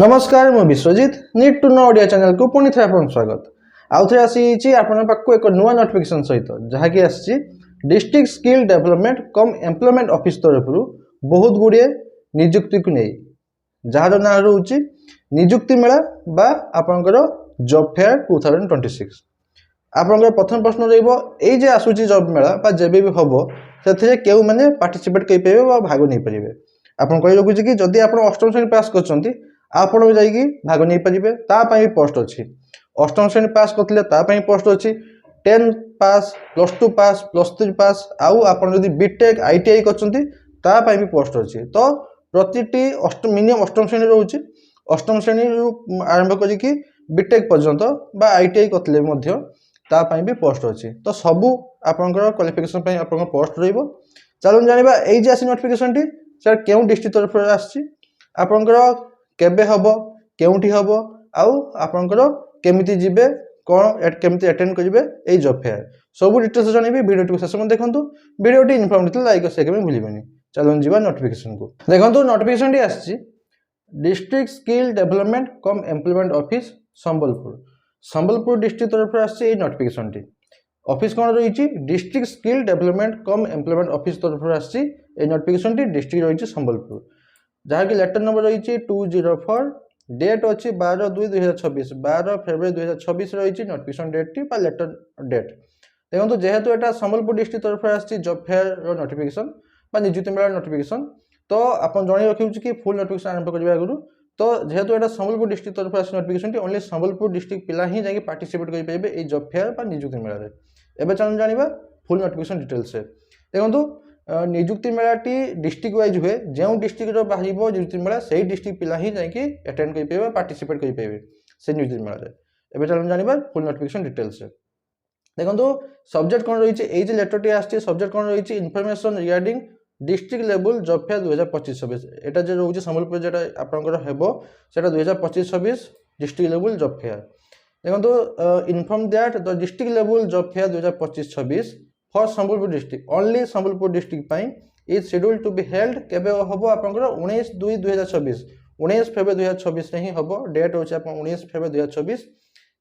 नमस्कार मु Biswajit need to know Odia channel को पुणी थे आपन स्वागत आउ थे आसी आपन पाखको एक नुआ नोटिफिकेशन सहित जहाँकि आसी डिस्ट्रिक्ट स्किल डेवलपमेंट कम एम्प्लॉयमेंट ऑफिस तरफ बहुत गुड़िए नियुक्ति को नहीं जार ना रोचे नियुक्ति मेला बा आपनकर जॉब फेयर 2026 आपनकर प्रथम प्रश्न रही आसूची जॉब मेला बा जेबे भी हम से केउ माने पार्टिसिपेट कर पारे बा भाग नहीं पारे आपन कहि रखुछि कि जदि आपन अष्टम श्रेणी पास करछंती आपण भी जाइए भाग नहीं पारे तापाई पोस्ट अच्छी अष्टम श्रेणी पास करते तापाई पोस्ट अच्छी 10 पास +2 पास +3 पास आउ आपन जदि बीटेक आईटीआई करछंती तापाई भी पोस्ट अच्छी तो प्रतिटी मिनिमम अष्टम श्रेणी रोचे अष्टम श्रेणी आरंभ करिकी बीटेक पर्यंत बा आईटीआई करते मध्य तापाई भी पोस्ट अच्छी तो सबू आपनकर क्वालिफिकेशन पई आपन पोस्ट रहइबो चलो जानिबा एई जे आसी नोटिफिकेशन टी सर केउ डिस्ट्रिक्ट तरफ आसी आपनकर केबे हबो केउठी हबो आउ आपनकर केमिति जिबे कोन केमिति अटेंड करिवे ए जॉब फेयर सब डिटेल्स जानिबे वीडियो शेष में देखंतु वीडियोटी इन्फॉर्मेटिव लाइक और शेयर में भूलिबेनी चलो जीवा नोटिफिकेशन को देखंतु नोटिफिकेशन टी आसी डिस्ट्रिक्ट स्किल डेवलपमेंट कम एम्प्लॉयमेंट ऑफिस संबलपुर डिस्ट्रिक्ट तरफ आसी ए नोटिफिकेशन टी ऑफिस कोन रहिछि डिस्ट्रिक्ट स्किल डेवलपमेंट कम एम्प्लॉयमेंट ऑफिस तरफ आसी ए नोटिफिकेशन टी डिस्ट्रिक्ट रहिछि संबलपुर जहाँ की लेटर नंबर रही 204 डेट अच्छी 12/2/2026 12 फेब्रुआरी 2026 रही नोटिफिकेशन डेट टी लेटर डेट देखो जेहेतु यहाँ संबलपुर डिस्ट्रिक्ट तरफ आसी जॉब फेयर नोटिफिकेशन नियुक्ति मेला नोटिफिकेशन तो आप जन रखी कि फुल नोटिफिकेशन आरंभ करने आगु तो जेहेतु यहाँ संबलपुर डिस्ट्रिक्ट तरफ आसी नोटिफिकेशन ओनली संबलपुर डिस्ट्रिक्ट पिला ही जाकि पार्टिसिपेट करेंगे जॉब फेयर नियुक्ति मेला एवं चल जाना फुल नोटिफिकेशन डिटेल्स देखो नियुक्ति मेलाटी डिस्ट्रिक्ट वाइज हुए जो डिस्ट्रिक्ट बाहर नियुक्ति मेला से डिस्ट्रिक्ट पिला ही जाकि अटेंड कर पार्टिसिपेट करेंगे से नियुक्ति मेला एवं चल जाना फुल नोटिफिकेशन डिटेल्स देखो सब्जेक्ट कौन रही लेटर टी आसती सब्जेक्ट कौन रही information regarding district level job fair 2025-26 एटा जो रोचे संबलपुर जो आपंकर हेबो सेटा 2025-26 डिस्ट्रिक्ट लेवल जॉब फेयर देखो inform that the district level job fair 2025-26 for Sambalpur district only Sambalpur district पाई is schedule to be held केबे हबो आपनकर 19/2/2026 19 फेब्रुआरी 2026 रे ही हबो डेट होचे आपन 19 फेब्रुआरी 2026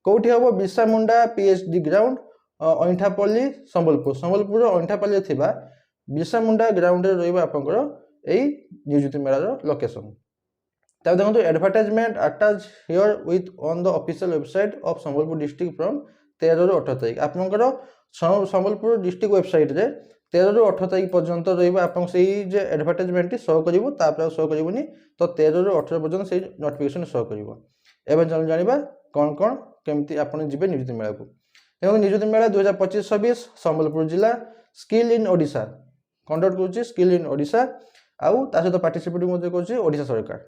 कोठी हबो बिरसा मुंडा पीएचडी ग्राउंड ओंठापल्ली संबलपुर ओंठापल्ली थिबा बिरसा मुंडा ग्राउंड रे रहबा आपनकर एई नियुक्ति मेलार लोकेशन तब देखो advertisement attach here with on the official website of Sambalpur district from 13 ରୁ 18 तारीख आपनकर संबलपुर डिस्ट्रिक्ट वेबसाइट रे 13 ରୁ 18 तारीख पर्यंत रहिबा आपन सेही जे एडवर्टाइजमेंट शो करिवो तापर शो करिवोनी तो 13 ରୁ 18 पर्यंत सेही नोटिफिकेशन शो करिवो एवं चल जानिबा कोन कोन केमती आपन जिबे नियुक्ति मेला को देखो नियुक्ति मेला 2025-26 संबलपुर जिला स्किल इन ओडिशा कंडक्ट करूची स्किल इन ओडिशा आउ ता सहित पार्टिसिपेट मध्ये करूची ओडिशा सरकार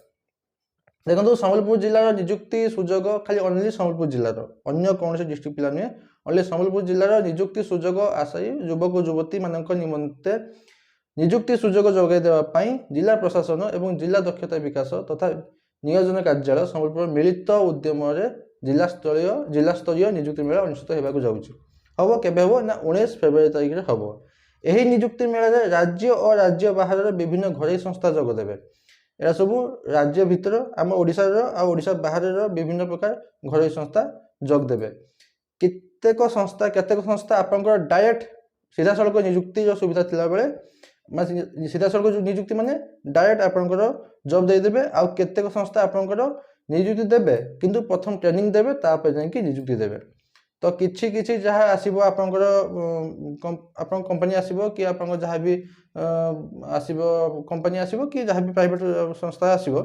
देखो संबलपुर जिलार नियुक्ति सुजोग खाली ओनली संबलपुर जिलार अन्य कौन से डिस्ट्रिक्ट पिला नुहे ओनली संबलपुर जिलार नियुक्ति सुजोग आशायी युवक युवती मानक निमंते नियुक्ति सुजोग जोगाई देवा जिला प्रशासन एवं जिला दक्षता विकास तथा नियोजन कार्यालय संबलपुर मिलित उद्यम जिला स्तरीय नियुक्ति मेला अनुष्ठित होगा जाऊँगी हम केवे हम ना 19 फेब्रुआरी तारीख में हम यही नियुक्ति मेला राज्य और राज्य बाहर विभिन्न घरोई संस्था जोगदेवे एरा सब राज्य भितर आम ओडिशा बाहर विभिन्न प्रकार घरोई संस्था जोग देवे केतेक संस्था आपनकर डायरेक्ट सीधा सड़क नियुक्ति जो सुविधा थिला बेले सीधा सड़क नियुक्ति माने डायरेक्ट आपनकर जॉब दे देबे आ केतेक संस्था आपनकर नियुक्ति देबे किंतु प्रथम ट्रेनिंग देबे तापर जाके नियुक्ति देबे तो किछि किछि जहाँ आसीबो आपनकर आपन कंपनी आसीबो कि आपन जहाँ भी आसीबो कंपनी आसीबो कि जहाँ भी प्राइवेट संस्था आसीबो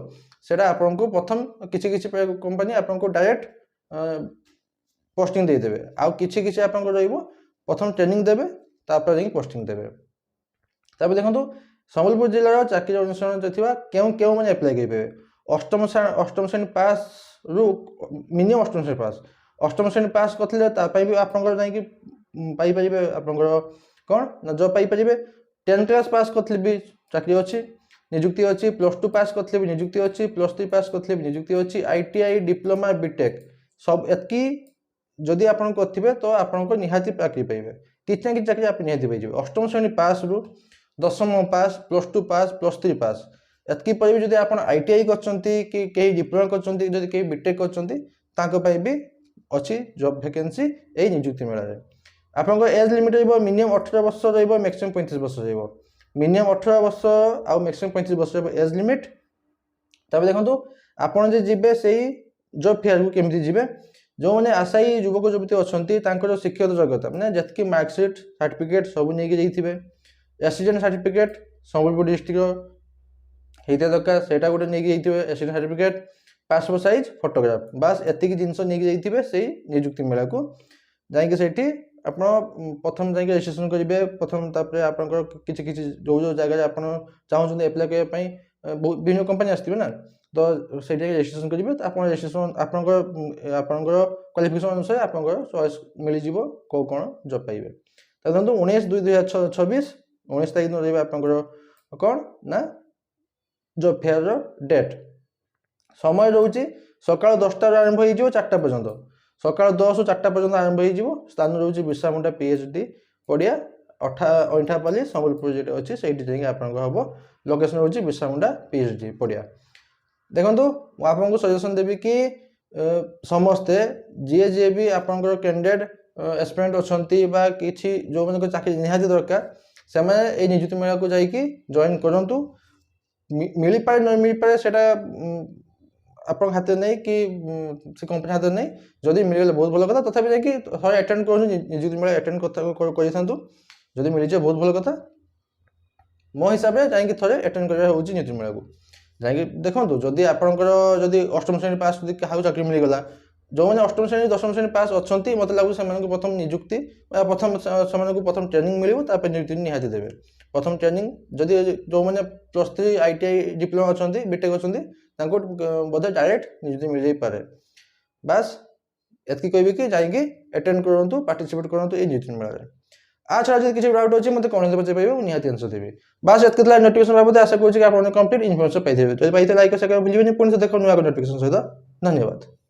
सेटा आपन को प्रथम किछि किछि कंपनी आपन को डायरेक्ट पोस्टिंग दे देबे आ किछि किछि आपन को रहइबो प्रथम ट्रेनिंग देबे तापर जाके पोस्टिंग देबे तापर देखंतु संबलपुर जिल्लार चाकरी अनुसार जथिबा केउ माने अप्लाई करिबे अष्टम श्रेणी पास रु मिनिमम अष्टम श्रेणी पास करथिले तापाई भी आपनकर जाई पाई परिबे आपनकर कोन ना जॉब पाई परिबे 10 क्लास पास करथिले भी चाकरी अछि नियुक्ति अछि +2 पास करथिले भी नियुक्ति अछि +3 पास करथिले भी नियुक्ति अछि आईटीआई डिप्लोमा बीटेक सब एतकी जदि आपन करथिबे तो आपनकर निहाती चाकरी पाइबे किछ ना किछ चाकरी आप निहाती पाइबे अष्टम श्रेणी पास रु दशम पास +2 पास +3 पास एतकी पर भी जदि आपण आईटीआई करछंती कि कहीं डिप्लोमा करछंती जदि कहीं बीटेक करछंती तांको पई भी अछि जॉब वैकेंसी एई नियुक्ति मेला रे आपन एज लिमिट रहइबो मिनिमम 18 वर्ष रहइबो मैक्सिमम 35 वर्ष रहइबो मिनिमम 18 वर्ष आ मैक्सिमम 35 वर्ष रहइबो एज लिमिट तबे देखंतु आपण जे जिबे सेही जॉब फेयर को केमति जिबे जो मैंने आशायी युवक युवती अच्छी शिक्षागत योग्यता मैंने जितकी मार्कसीट सर्टिफिकेट सब नहीं जाइए एसीडेंट सर्टिफिकेट संबलपुर डिस्ट्रिक्ट होता दरकार से गोटे नहीं जाइए एसीडेंट सर्टिफिकेट पासपोर्ट साइज फोटोग्राफ बास एति जिनस नहीं जाइए से नियुक्ति मेला को जाकि आप प्रथम जा रेजिस्ट्रेशन करेंगे प्रथम आपंकर किसी जो जो जगह आप चाहते एप्लाय करने विभिन्न कंपनी आसवे ना तो से रेजिस्ट्रेशन करेंगे आप रेजिस्ट्रेशन आपंकर क्वालिफिकेशन अनुसार आपंकर चॉइस मिल जाव कौ कौन जॉब पाइबे तो देखो 19/2/2026 19 तारीख दिन रही आपंकर कौन ना जॉब फेयर डेट समय रोचे सका 10टा आरंभ हो 4टा पर्यंत सका 10 ରୁ 4ଟା पर्यंत आरंभ हो स्थान रोचे बिरसा मुंडा पीएचडी पड़िया अठापाली संबलपुर जो अच्छी से हम लोकेशन रोचे बिरसा मुंडा पीएचडी पड़िया देखो आपको सजेसन देवी कि समस्ते जी जी भी आपंकर कैंडिडेट एस्पिरेंट अच्छा कि जो मैंने चाकरी निहाती दरकार से नियुक्ति मेला को जाकि जॉइन करूँ मिल पाए न मिल पाए से आप हाथ नहीं कि से कंपनी हाथ नहीं जदि मिलगले बहुत भल कथा तथापि जाकि थोड़े अटेंड कर नियुक्ति मेला अटेंड कर मिल जाए बहुत भल कथा मो हिसाब से जाकि थोड़े अटेंड कर नियुक्ति मेला को जाकि देखो जदि आपंकर जदि अष्टम श्रेणी पास क्या चाकरी मिलगला जो मैंने अष्टम श्रेणी दशम श्रेणी पास अच्छा मत लगुच से प्रथम नियुक्ति प्रथम से प्रथम ट्रेनिंग मिले नियुक्ति निहाती देवे प्रथम ट्रेनिंग जदि जो मैंने +3 आईटीआई डिप्लोमा अच्छा बीटेक अच्छा बोधे डायरेक्ट नियुक्ति मिल जाए बास एतकी कहबी कि जाकि अटेंड करूँ पार्टिसिपेट करूँ ये नियुक्ति मेला आ छड़ा जब किसी डाउट अच्छे मतलब कौन पचार पाइबे निहाती आंसर देवी बास एतके नोटिफिकेशन बाबद आशा करूँ कि आप कंप्लीट इनफॉरमेशन पाइबे लाइक शेयर भूलिए पुणी से देखो नुआ नोटिफिकेशन सहित धन्यवाद।